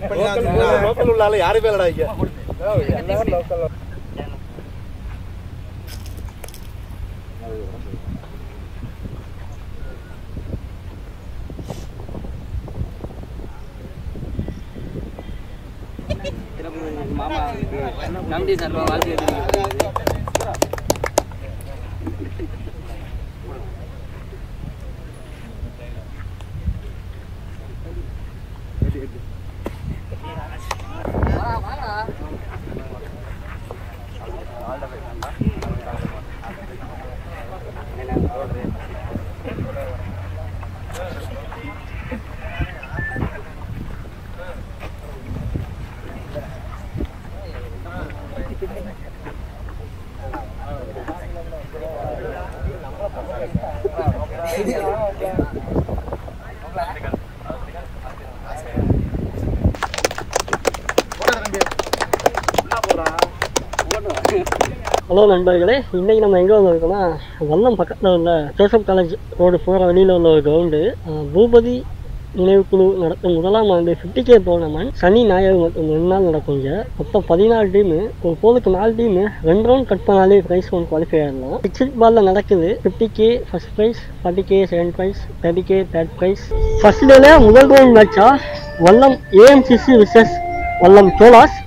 Local உள்ள ஆளு யாருமே இல்லடா இங்க. எல்லாரும் லோக்கல். மாமா நம்பி சார் வாழ்க்கை ஹலோ நண்பர்களே, இன்றைக்கி நம்ம எங்கே வந்திருக்கோம்னா வல்லம் பக்கத்தில் உள்ள ஜோசப் காலேஜ் ரோடு போகிற வழியில் உள்ள ஒரு கிரவுண்டு. பூபதி நினைவுக்குழு நடத்தும் முதலாம் ஆண்டு 50K டோர்னமெண்ட் சனி ஞாயிறு மற்றும் 2 நாள் நடக்குங்க. மொத்தம் 14 டீமு, ஒரு போலுக்கு 4 டீமு, 2 ரவுண்ட் கட் பண்ணாலே ப்ரைஸ் 1 குவாலிஃபை ஆகிடலாம். 6 பாலில் நடக்குது. 50K first prize, 40K second prize, 30K third prize. First டேல முதல் ரவுண்ட் மேட்சா வல்லம் AMCC விசஸ் வல்லம் சோலாஸ்.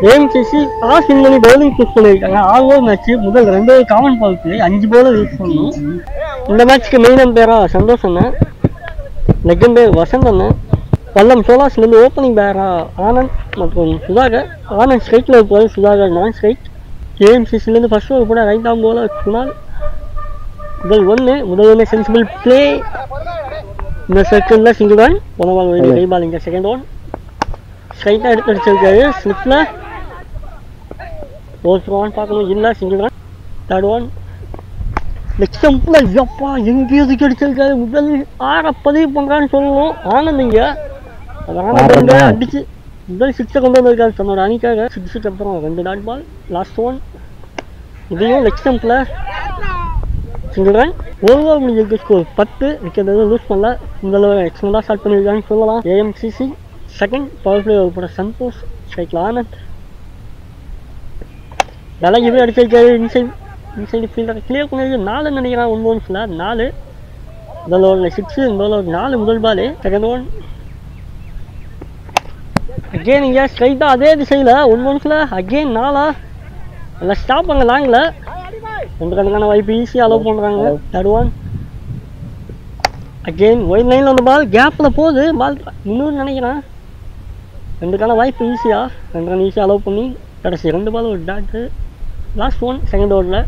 ஏஎம்சிசி டாஸ் வின் பண்ணி பவுலிங் சூஸ் பண்ணியிருக்காங்க. 6 ஓவர் மேட்ச். முதல் 2 காமன் பால் பிளே, 5 பவுலர் யூஸ் பண்ணணும். இந்த மேட்ச்க்கு மெயின் அம்பையராக சந்தோஷ் அண்ணன், லெக் அம்பையர் வசந்த் அண்ணன். வல்லம் சோலாஸ்லேருந்து ஓப்பனிங் பேராக ஆனந்த் மற்றும் சுதாகர். ஆனந்த் ஸ்ட்ரைட்டில் இருப்பார், சுதாகர் நான் ஸ்ட்ரைட். ஏஎம்சிசிலேருந்து ஃபர்ஸ்ட் ஓவர் கூட ரைட் ஆம் பவுலர் குணால். முதல் ஒன்று சென்சிபிள் பிளே. இந்த சர்க்கிளில் சிங்கிள் ரன். போனவால் கை பால். இங்கே செகண்ட் ஒன் ஸ்ட்ரைட்டாக எடுத்து அடிச்சிருக்காரு ஸ்லிப்பில். ஃபோர்த் ஒன் பார்க்கணும், இல்லை single run. Third one leg ஸ்டம்பில் எப்பா எங்கேயும் அடிச்சிருக்காரு. முதல் 6 பதிவு பண்ணுறான்னு சொல்லணும். ஆனந்த் இங்கே ஆனந்த் அடிச்சு முதல் 6 கொண்டு வந்திருக்காரு தன்னோட அணிக்காக. 6க்கு அப்புறம் 2 டாட் பால். லாஸ்ட் ஒன் இதையும் லெக் ஸ்டம்பில் சிங்கிள் ரன். ஒரு ஓவர் முடிஞ்சிருக்கு. ஸ்கோர் 10. விக்கெட் எதுவும் லூஸ் பண்ணல. இந்த எக்ஸலண்டாக ஸ்டார்ட் பண்ணியிருக்கான்னு சொல்லலாம். ஏஎம்சிசி செகண்ட் பவர் பிளே போட சந்தோஷ், ஸ்ட்ரைக்கில் ஆனந்த். விலகி போய் அடிச்சிருக்காரு. இன்சைடு ஃபீல்டர் கிளியர் பண்ணிருக்கு. 4 நினைக்கிறேன் 1 ஓவர்ஸில் 4. முதல் ஓவரில் 6, இந்த ஓவர் 4 முதல் பால். செகண்ட் ஒன் அகெயின் இங்கே ஸ்ட்ரைட்டாக அதே திசையில் 1 ஓவர்ஸில் அகெயின் 4. எல்லாம் ஸ்டாப் பண்ண லாங்கில் 2 கணக்கான வாய்ப்பு ஈஸியாக அலோவ் பண்ணுறாங்க. தேர்ட் ஒன் அகெயின் ஒயிட் லைனில் வந்த பால் கேப்பில் போகுது. பால் இன்னொரு நினைக்கிறேன். 2 வாய்ப்பு ஈஸியாக 2 ரன் ஈஸியாக அலோவ் பண்ணி கடைசி 2 பால் ஒரு டாட்டு. லாஸ்ட் ஒன் செகண்ட் ஓவரில்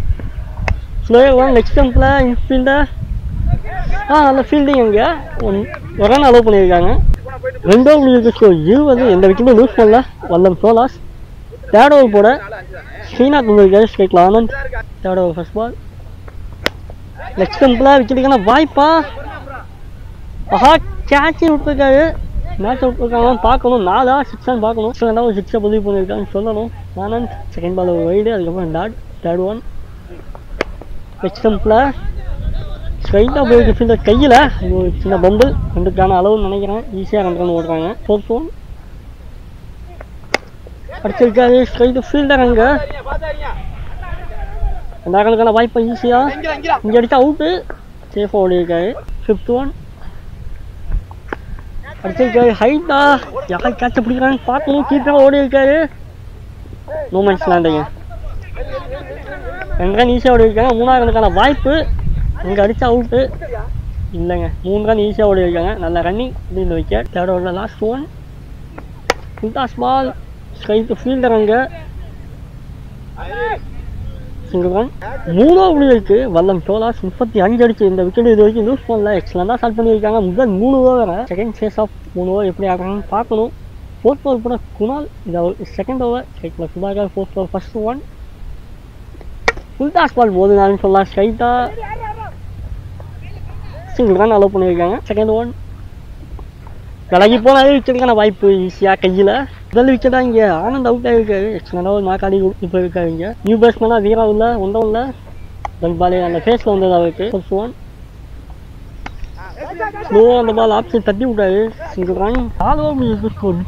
ஸ்லோ ஒன் லெக் ஸ்டம்பில் இன்ஃபீல்டர். நல்ல ஃபீல்டிங். அங்கே ஒரு ரன் அலோவ் பண்ணியிருக்காங்க. 2 ஓவர் முடிஞ்சிருக்கு. ஸ்கோர் 20. எந்த விக்கெட்டும் லூஸ் பண்ணல வல்லம் சோலாஸ். தேர்ட் ஓவர் போட ஸ்ரீநாத் வந்திருக்காரு, ஸ்ட்ரைக்கில் Anand. Third over first ball leg ஸ்டம்பில் விக்கெட்டுக்கான வாய்ப்பா. கேட்சி விட்டுருக்காரு. மேட்ச் விட்டுருக்காங்கன்னு பார்க்கணும். 4 6 பார்க்கணும். 6 பதிவு பண்ணியிருக்காங்கன்னு சொல்லணும். ஆனந்த் செகண்ட் பால் ஒரு வைடு, அதுக்கப்புறம் டாட். தேர்ட் ஒன் லெக் ஸ்டம்பில் ஸ்ட்ரைட்டாக போயிருக்கு ஃபீல்டர் கையில். ஒரு சின்ன பம்பிள். 2க்கான அளவுன்னு நினைக்கிறேன். ஈஸியாக 2 ரன் ஓடுறாங்க. ஃபோர்த் ஒன் அடிச்சிருக்காரு ஸ்ட்ரைட்டு ஃபீல்டர். அங்கே 2 ரனுக்கான வாய்ப்பை ஈஸியாக இங்கே அடித்தா அவுட்டு. சேஃபாக ஓடிருக்காரு. ஃபிஃப்த் ஒன் அடிச்சிருக்காரு ஹைட்டா. யார் கேட்ச பிடிக்கிறான்னு பார்க்கணும். கீப்பராக ஓடி இருக்காரு. மூமெண்ட்ஸ் லேண்டிங்க 2 ரன் ஈஸியாக ஓடி இருக்காங்க. 3 ரனுக்கான வாய்ப்பு. இங்கே அடித்தா அவுட்டு இல்லைங்க. 3 ரன் ஈஸியாக ஓடி இருக்காங்க. நல்ல ரன்னிங். இந்த விக்கெட். தேர்ட் ஓவரில் லாஸ்ட் ஒன் ஃபுல்டாஸ் பால் ஸ்ட்ரைட்டு ஃபீல்டர். அங்கே சிங்கிள் ரன். 3 ஓவர் இருக்கு. வல்லம் சோலாஸ் 35 அடிச்சு இந்த விக்கெட் இது வரைக்கும் லூஸ் பண்ணல. எக்ஸலண்டாக ஸ்டார்ட் பண்ணியிருக்காங்க. முதல் 3 over. Second phase of 3 over எப்படி ஆடுறாங்கன்னு பார்க்கணும். ஃபோர்த் ஓவர் கூட குணால். இது செகண்ட் ஓவர் ஸ்ட்ரைக்கில் Sudhakar. Fourth over first one full toss ball போது நான் சொல்லலாம். ஸ்ட்ரைட்டாக சிங்கிள் ரன் அலோவ் பண்ணியிருக்காங்க. செகண்ட் ஒன் விலகி போனாலே விக்கெட்டுக்கான வாய்ப்பு ஈஸியாக கையில். முதல் விக்கெட்டாக இங்கே ஆனந்த் அவுட் ஆகிருக்காரு. எக்ஸ்ட்ரா ஒரு நாக்காடி இப்போ இருக்காரு. இங்கே நியூ பேட்ஸ்மேனாக வீரா உள்ள ஒன்றும் இல்லை. முதல் பாலே அந்த ஃபேஸில் வந்தது அவருக்கு. ஃபர்ஸ்ட் ஒன் ஸ்லோவாக அந்த பால் ஆப்ஷன் தட்டி விட்டாரு. Single run. 4 ஓவர்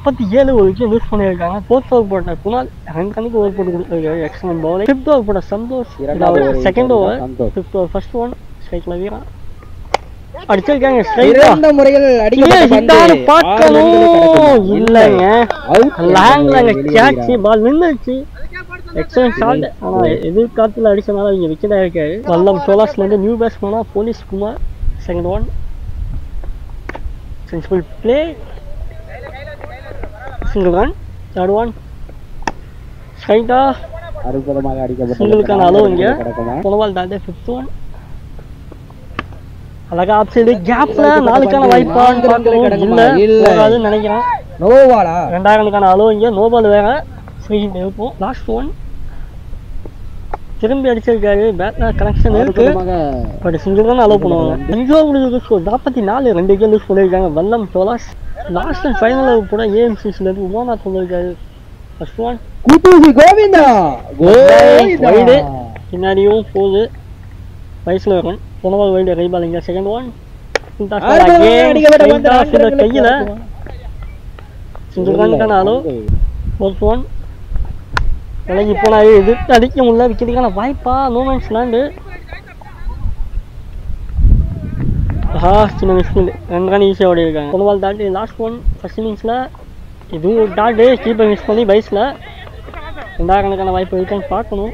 37 வரைக்கும் யூஸ் பண்ணியிருக்காங்க. 4th ஓவர் போட்ட குணால் 2 ரனுக்கு ஓவர் போட்டு கொடுத்துருக்காரு. Excellent bowling. 5th ஓவர் போட்ட Santosh. 2nd over. 5th over first one ஸ்ட்ரைக்ல வீரா அடிச்சிருக்காங்க. இரண்டு முறையில் அடிக்கப்பட்ட பார்க்கணும் இல்லைங்க. லாங்ல கேட்ச் பால் நின்றுச்சு. Excellent shot. ஆனால் எதிர்காலத்தில் அடிச்சனால இங்கே விக்கெட்டாக இருக்காரு. வல்லம் சோலாஸ்லேருந்து நியூ பேட்ஸ்மேனாக போலீஸ் Kumar. Second one sensible play. Single run. Third one ஸ்ட்ரைட்டா அற்புதமாக அடிக்கப்பட்ட சிங்கிளுக்கான அளவு இங்கே பொலவால் தாண்டி. 5th ஒன் அழகா ஆப்சைடு கேப்ல 4க்கான வாய்ப்பான்னு பார்க்கணும். இல்லை நினைக்கிறேன். நோவாலா 2 ரனுக்கான அளவு இங்கே. நோபால் வேற ஸ்வீட் இருக்கும். லாஸ்ட் ஒன் திரும்பி அடிச்சிருக்காரு. பேட்ல கனெக்ஷன் இருக்கு. பட் சிங்கிள் தான் அலோவ் பண்ணுவாங்க. 5 ஓவர் 44 2 விக்கெட் லூஸ் பண்ணியிருக்காங்க. வல்லம் சோலாஸ். லாஸ்ட் அண்ட் ஃபைனல் கூட ஏஎம்சிசிலேருந்து உமாநாத் வந்திருக்காரு. ஃபர்ஸ்ட் ஒன் கோவிந்தா வைடு பின்னாடியும் போகுது. வயசுல வரும். பொனவால் வைடு ரைபால் இங்கே. செகண்ட் ஒன் கையில் சிங்கிள் ரனுக்கான அளவு. 4th ஒன் விலகி போனாரு. எதிர்த்து அடிக்க முடியல. விக்கெட்டுக்கான வாய்ப்பா. No man's land. சின்ன மிஸ் 2 ரன் ஈஸியாக ஓடி இருக்காங்க. பொனவால் தாண்டி. லாஸ்ட் ஒன் ஃபர்ஸ்ட் இன்னிங்ஸில் இது டாட்டு கீப்பர் மிஸ் பண்ணி பைஸில் 2 ரனுக்கான வாய்ப்பு இருக்கான்னு பார்க்கணும்.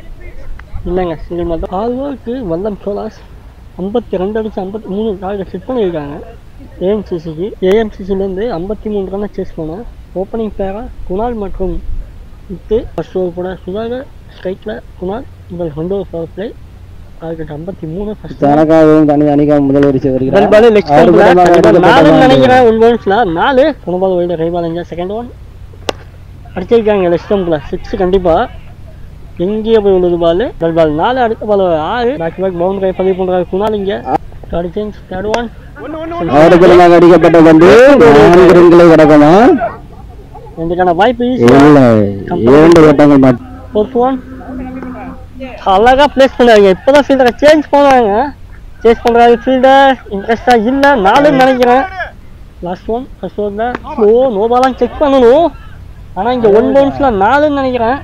இல்லைங்க சிங்கிள் மட்டும். 6 ஓவருக்கு வல்லம் சோலாஸ் 52 அடிச்சு 53 டார்கெட் செட் பண்ணியிருக்காங்க. ஏஎம்சிசிக்கு. ஏஎம்சிசிலேருந்து 53 ரன்னை சேஸ் பண்ணேன். ஓப்பனிங் பேராக குணால் மற்றும் வித்து. ஃபர்ஸ்ட் ஓவர் கூட சுதாகர். ஸ்ட்ரைக்கில் குணால். முதல் 2 ஓவர் பவர் பிளே. டார்கெட் 53. முதல் வரிசை நினைக்கிறேன். 1 பவுன்ஸ்ல 4 குணபால் வைடு ரைபால் இங்கே. செகண்ட் ஒன் அடிச்சிருக்காங்க. லெஃப்ட் ஸ்டம்பில் 6 கண்டிப்பாக. எங்கேயே போய் உள்ளது பால். பால் 4. அடுத்த பால் 6. பேக் பேக் பவுண்டரி பதிவு பண்ணுறாரு குணால் இங்கே. Third change. தேர்ட் ஒன் அடிக்கப்பட்ட வந்து 4 ரன்களை கிடக்குமா. இதுக்கான வாய்ப்பு அழகா பிளேஸ் பண்ணாங்க. இப்போதான் ஃபீல்டரை சேஞ்ச் பண்ணாங்க. சேஞ்ச் பண்ணுறாரு ஃபீல்டர். இன்ட்ரெஸ்டாக இல்லை. 4ன்னு நினைக்கிறேன். லாஸ்ட் ஒன் ஃபர்ஸ்ட் ஓவரில் நோபாலாம் செக் பண்ணணும். ஆனால் இங்கே 1 பவுன்ஸில் 4ன்னு நினைக்கிறேன்.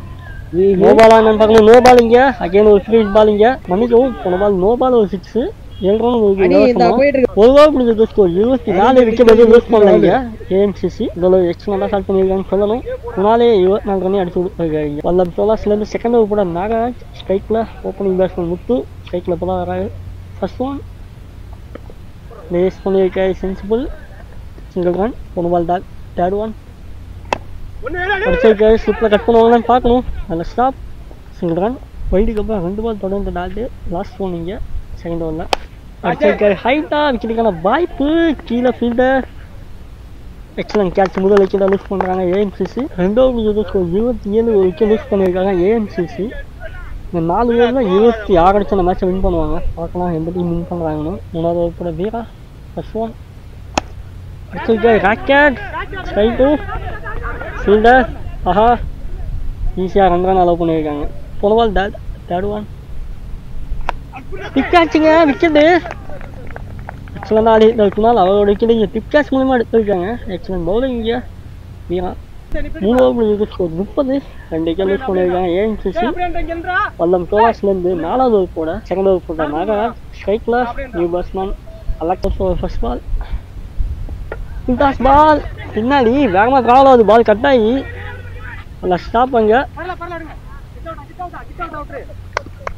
நோபாலா என்னன்னு பார்க்கணும். நோபால் இங்கே. அகைன் ஒரு ஃப்ரீ பால் இங்கே. மன்னிக்கவும் போனபால் நோபால் ஒரு 6. 7 ரன் ஒரு ஓவர் முடிஞ்சது. ஸ்கோர் 24 விக்கெட் எதுவும் லூஸ் பண்ணல ஏஎம்சிசி. இவ்வளோ எக்ஸ்ட்ரா ஸ்டார்ட் பண்ணியிருக்காங்கன்னு சொல்லணும். முன்னாலே 24 ரன் அடிச்சு கொடுத்துருக்காங்க. வல்லம் சோலாஸ்லேருந்து செகண்ட் ஓவர் கூட நாகராஜ். ஸ்ட்ரைக்கில் ஓப்பனிங் பேட்ஸ்மேன் முத்து. ஸ்ட்ரைக்கில் இப்போ தான் வராது. ஃபர்ஸ்ட் ஒன் ப்ளேஸ் பண்ணியிருக்காரு. சென்சிபிள். Single run. பொனபால் தான். தேர்ட் ஒன் அடிச்சிருக்காரு. ஸ்லிப்பில் கட் பண்ணுவாங்கன்னு பார்க்கணும். அதில் ஸ்டாப். Single run. வைடுக்கு அப்புறம் 2 பால் தொடர்ந்து டாட்டு. லாஸ்ட் ஒன் இங்கே. செகண்ட் ஓவரில் அடிச்சிருக்காரு. ஹைட்டாக விக்கெட்டுக்கான வாய்ப்பு. கீழே ஃபீல்டர். Excellent catch. முதல் விக்கெட்டாக லூஸ் பண்ணுறாங்க ஏஎம்சிசி. 2 ஓவர் 27 ஒரு விக்கெட் லூஸ் பண்ணியிருக்காங்க ஏஎம்சிசி. இந்த 4 ஓவரில் 26 அடிச்சு அந்த மேட்சை வின் பண்ணுவாங்க. பார்க்கலாம் எந்த டீம் வின் பண்ணுறாங்கன்னு. 3வது ஓவர் கூட வீரா. ஃபர்ஸ்ட் ஒன் அடிச்சிருக்காரு. Rocket straight. ஃபீல்டர். ஆஹா ஈஸியாக 2 ரன் அலோவ் பண்ணியிருக்காங்க. பொனவால் டேட். தேர்ட் ஒன் பிக்காச்சுங்க. விக்கெட்டு எக்ஸலண்ட் ஆடி இருக்குனால் அவரோட விக்கெட்டு இங்கே பிக்காச் மூலமாக எடுத்துருக்காங்க. எக்ஸலண்ட் பவுலிங் இங்கே வீரா. 3 ஓவர் 30 2 விக்கெட் லூஸ் பண்ணியிருக்காங்க ஏஎம்சிசி. வல்லம் சோலாஸ்லேருந்து 4வது ஓவர் போட. செகண்ட் ஓவர் போட்ட நாகராஜ். ஸ்ட்ரைக்கில் new batsman அலக்கஸ். First ball Intas பால். பின்னாடி வேகமாக ட்ராவல் ஆகுது. பால் கட் ஆகி நல்லா ஸ்டாப் அங்கே.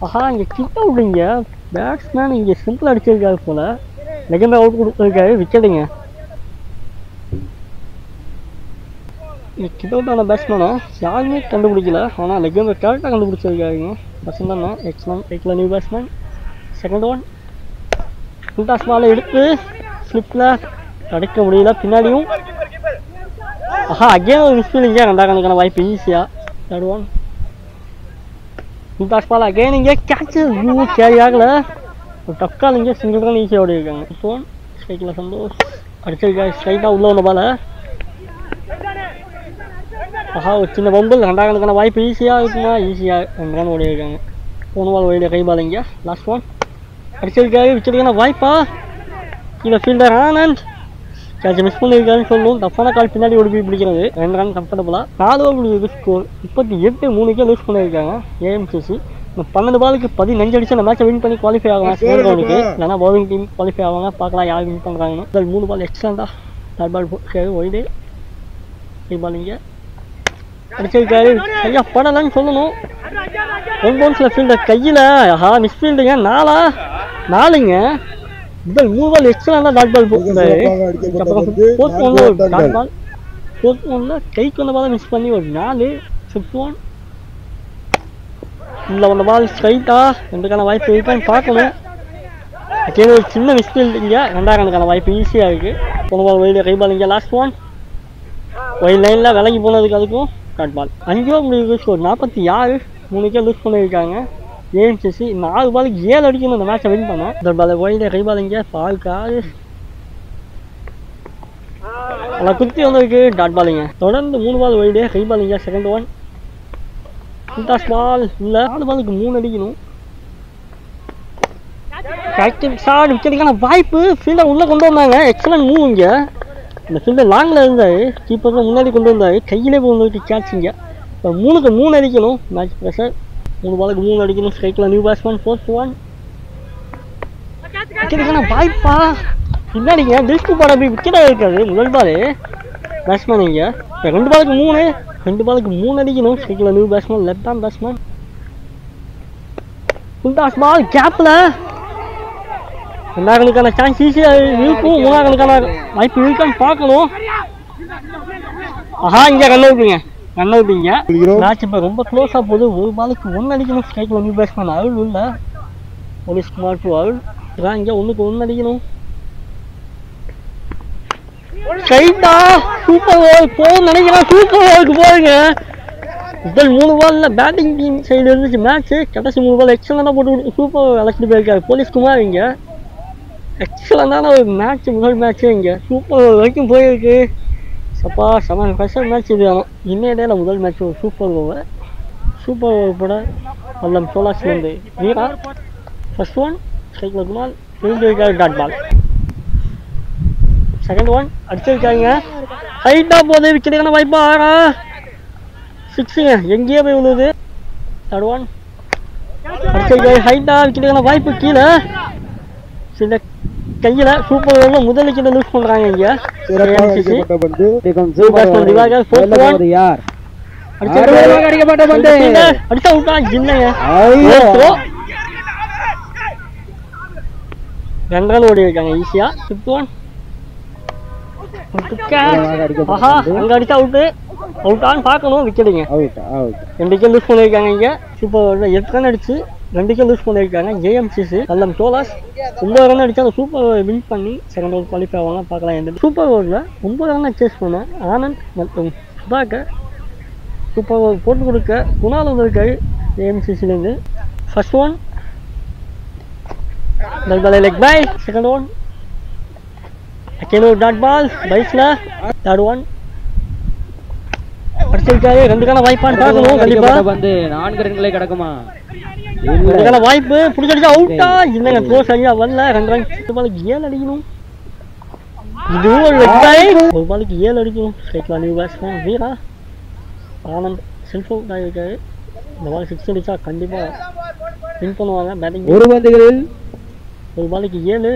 ஆஹா இங்கே கிட்ட விடுங்க. பேட்ஸ்மேன் இங்கே சிம்பிள் அடிச்சிருக்காரு போல. லெகண்ட் அவுட் கொடுத்துருக்காரு. விக்கெட்டுங்க. கிட்ட அவுட்டான பேட்ஸ்மேனை யாருமே கண்டுபிடிக்கல. ஆனால் லெகண்ட் கரெக்டாக கண்டுபிடிச்சிருக்காருங்க. பசங்க தானே. எக்ஸலன்ட். ரைட்டில் new batsman. Second one Intas பாலை எடுத்து ஸ்லிப்பில் கிடைக்க முடியல. பின்னாடியும் ஆஹா அகேன் ஒரு மிஸ் ஃபீலிங்க. 2 ரனுக்கான வாய்ப்பு ஈஸியாக. தேர்ட் ஒன் இன்டாஸ் பால் அகேன் இங்கே கேட்சு கேரி ஆகலை. ஒரு டக்கால் இங்கே சிங்கிள் ரன் ஈஸியாக ஓடி இருக்காங்க. ஃபர்ஸ்ட் ஒன் ஸ்ட்ரைக்கில் சந்தோஷ் அடிச்சிருக்காரு. ஸ்ட்ரைட்டாக உள்ள வந்த பாலை. ஆஹா ஒரு சின்ன பம்பிள். 2 ரனுக்கான வாய்ப்பு ஈஸியாக இருக்குமா. ஈஸியாக 2 ரன் ஓடி இருக்காங்க. போன பால் வைடு கை பால் இங்கே. லாஸ்ட் ஒன் அடிச்சிருக்காரு. விக்கெட்டுக்கான வாய்ப்பா. கீழே ஃபீல்டர் ஆனந்த் கேட்ச் மிஸ் பண்ணியிருக்காருன்னு சொல்லணும். டஃப்பான கால் பின்னாடி ஓடி போய் பிடிக்கிறது 2 ரன் கம்ஃபர்டபுளாக. 4 ஓவர் ஸ்கோர் 38 3 லூஸ் பண்ணியிருக்காங்க ஏஎம்சிசி. இந்த 12 பாலுக்கு 15 அடிச்சு அந்த மேட்சை வின் பண்ணி குவாலிஃபை ஆகலாம் சேர்றவனுக்கு. இல்லைனா பவுலிங் டீம் குவாலிஃபை ஆவாங்க. பார்க்கலாம் யார் வின் பண்ணுறாங்கன்னு. 3 பால் எக்ஸலண்டாக டாட் பால் ஒய்டு பால் இங்கே அடிச்சிருக்காரு. சரியா படலன்னு சொல்லணும். 1 பவுன்ஸில் ஃபீல்டர் கையில் மிஸ் ஃபீல்டுங்க 4ங்க. முதல் 3 பால் எக்ஸலண்டாக டாட் பால் போட்டுருந்தாரு. அப்புறம் 4th ஒன்ல ஒரு டாட் பால் 4th ஒன்ல கைக்கு வந்த பாலை மிஸ் பண்ணி ஒரு 4 5th ஒன் இல்லை அந்த பால் ஸ்ட்ரைட்டாக ரெண்டுக்கான வாய்ப்பு இருக்கான்னு பார்க்கணும். அதே ஒரு சின்ன மிஸ் ஃபீல்டு இங்கே 2ஆம் ரனுக்கான வாய்ப்பு ஈஸியாக இருக்குது. போன பால் வைடு கை பால் இங்கே லாஸ்ட் ஒன் ஒயிட் லைனில் விலகி போனதுக்கு அதுக்கும் dot ball. 5 over score 46 3 lose பண்ணியிருக்காங்க ஏஎம்சிசி. 4 பாலுக்கு 7 அடிக்கணும் இந்த மேட்சை வின் பண்ணோம். டாட் பால் ஒயிடு கை பால் இங்கே பால் காரு அதில் குத்தி வந்திருக்கு டாட் பாலிங்க. தொடர்ந்து 3 பால் ஒயிடு கை பால் இங்கே செகண்ட் ஒன் டாஸ் பால் இல்லை 4 பாலுக்கு 3 அடிக்கணும். கேப்டன் ஷாட் விக்கெட்டுக்கான வாய்ப்பு ஃபீல்டர் உள்ளே கொண்டு வந்தாங்க. எக்ஸலன்ட் மூவ் இங்கே. இந்த ஃபீல்டர் லாங்கில் இருந்தார். கீப்பருக்கு முன்னாடி கொண்டு வந்தார். கையிலே போய் வந்துட்டு கேட்சிங்க. இப்போ 3க்கு 3 அடிக்கணும். மேட்ச் ப்ரெஷர் 3 பாலுக்கு 3 அடிக்கணும். ஸ்ட்ரைக்கில் நியூ பேட்ஸ்மேன் 4th ஒன் விக்கெட்டுக்கான வாய்ப்பா பின்னாடிங்க டிஸ்கு பாட போய் விக்கெட்டாக இருக்காது. முதல் பால் பேட்ஸ்மேன் இங்கே. இப்போ 2 பாலுக்கு 2 பாலுக்கு 3 அடிக்கணும். ஸ்ட்ரைக்கில் new batsman left hand batsman toss ball கேப்பில் 2ஆம் ரனுக்கான சான்ஸ் ஈஸியாக இருக்கும். 3ஆம் ரனுக்கான வாய்ப்பு இருக்கான்னு பார்க்கணும். இங்கே ரன் அவுட்டுங்க மேட்ச் இப்போ ரொம்ப க்ளோஸாக போகுது. 1 பாலுக்கு 1 அடிக்கணும். ஸ்ட்ரைக்கில் நியூ பேட்ஸ்மேன் அருள் இல்லை போலீஸ் குமார் டு அருள் இங்கே 1க்கு 1 அடிக்கணும். ஸ்ட்ரைட்டா சூப்பர் ஓவர் போகும்னு நினைக்கிறேன். சூப்பர் ஓவருக்கு போகுங்க. முதல் 3 பாலில் பேட்டிங் டீம் சைடு இருந்துச்சு மேட்ச்சு. கடைசி 3 பால் எக்ஸலண்டாக போட்டு சூப்பர் ஓவர் அழைச்சிட்டு போயிருக்காரு போலீஸ் குமார் இங்கே. எக்ஸலண்டான ஒரு மேட்ச் முதல் மேட்ச்சு இங்கே சூப்பர் ஓவர் வரைக்கும் போயிருக்கு. சப்பா செம ஸ்பெஷல் மேட்ச் இது. ஆனால் இன்னையிடையில் முதல் மேட்ச் ஒரு சூப்பர் ஓவர் போட வல்லம் சோலாஸ்லேருந்து வீரா ஃபர்ஸ்ட் ஒன் ஸ்ட்ரைக்கில் குமார் திரும்பியிருக்காரு டாட் பால். செகண்ட் ஒன் அடிச்சிருக்காங்க. ஹைட்டாக போகுது விக்கெட்டுக்கான வாய்ப்பு 6ங்க எங்கேயே போய் விழுது. தேர்ட் ஒன் அடிச்சிருக்காரு. ஹைட்டாக விக்கெட்டுக்கான வாய்ப்பு கீழே சில கையில் சூப்பர் ஓவரில் முதல் விக்கெட்டை லூஸ் பண்ணுறாங்க இங்கே. அடிச்சா விட்டா இல்லைங்க 2 ரன் ஓடி இருக்காங்க ஈஸியாக. 5th ஒன் அங்கே அடிச்சா அவுட்டான்னு பார்க்கணும். விக்கெட்டுங்க 2 விக்கெட் லூஸ் பண்ணியிருக்காங்க இங்கே. சூப்பர் ஓவரில் 8 ரன் அடிச்சு 2 விக்கெட் லூஸ் பண்ணியிருக்காங்க ஏஎம்சிசி. நல்லம் சோலாஸ் 9 ரன் அடிச்சு அந்த சூப்பர் ஓவர் வின் பண்ணி செகண்ட் ஓவர் குவாலிஃபை ஆவாங்க. பார்க்கலாம். எந்த சூப்பர் ஓவரில் 9 ரன் சேஸ் பண்ண ஆனந்த் மற்றும் சுதாகர் சூப்பர் ஓவர் போட்டு கொடுக்க குணால் வந்திருக்காரு ஏஎம்சிசிலேருந்து. First one leg bye. Second one dot ball பைஸில். தேர்ட் ஒன் அடிச்சிருக்காரு. 2க்கான வாய்ப்பான்னு பார்க்கணும். கண்டிப்பாக 4 ரன்களே கிடக்குமா? 2க்கான வாய்ப்பு பிடிச்சடிச்சா அவுட்டா இல்லைங்க. த்ரோ சரியாக வரல. 2 ரன் 10 பாலுக்கு 7 அடிக்கணும். இதுவும் ஒரு லெக் பை. 1 பாலுக்கு 7 அடிக்கணும். ஸ்ட்ரைக்கில் நியூ பேட்ஸ்மேன் வீரா ஆனந்த் செல்ஃப் அவுட் ஆகியிருக்காரு. இந்த பால் 6 அடிச்சா கண்டிப்பாக வின் பண்ணுவாங்க பேட்டிங். 1 பந்துகளில் 1 பாலுக்கு 7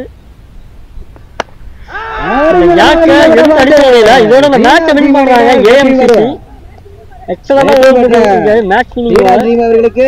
இதோட இந்த மேட்சை வின் பண்றாங்க ஏஎம்சிசி. எக்ஸலன்ட் மேட்ச் அவர்களுக்கு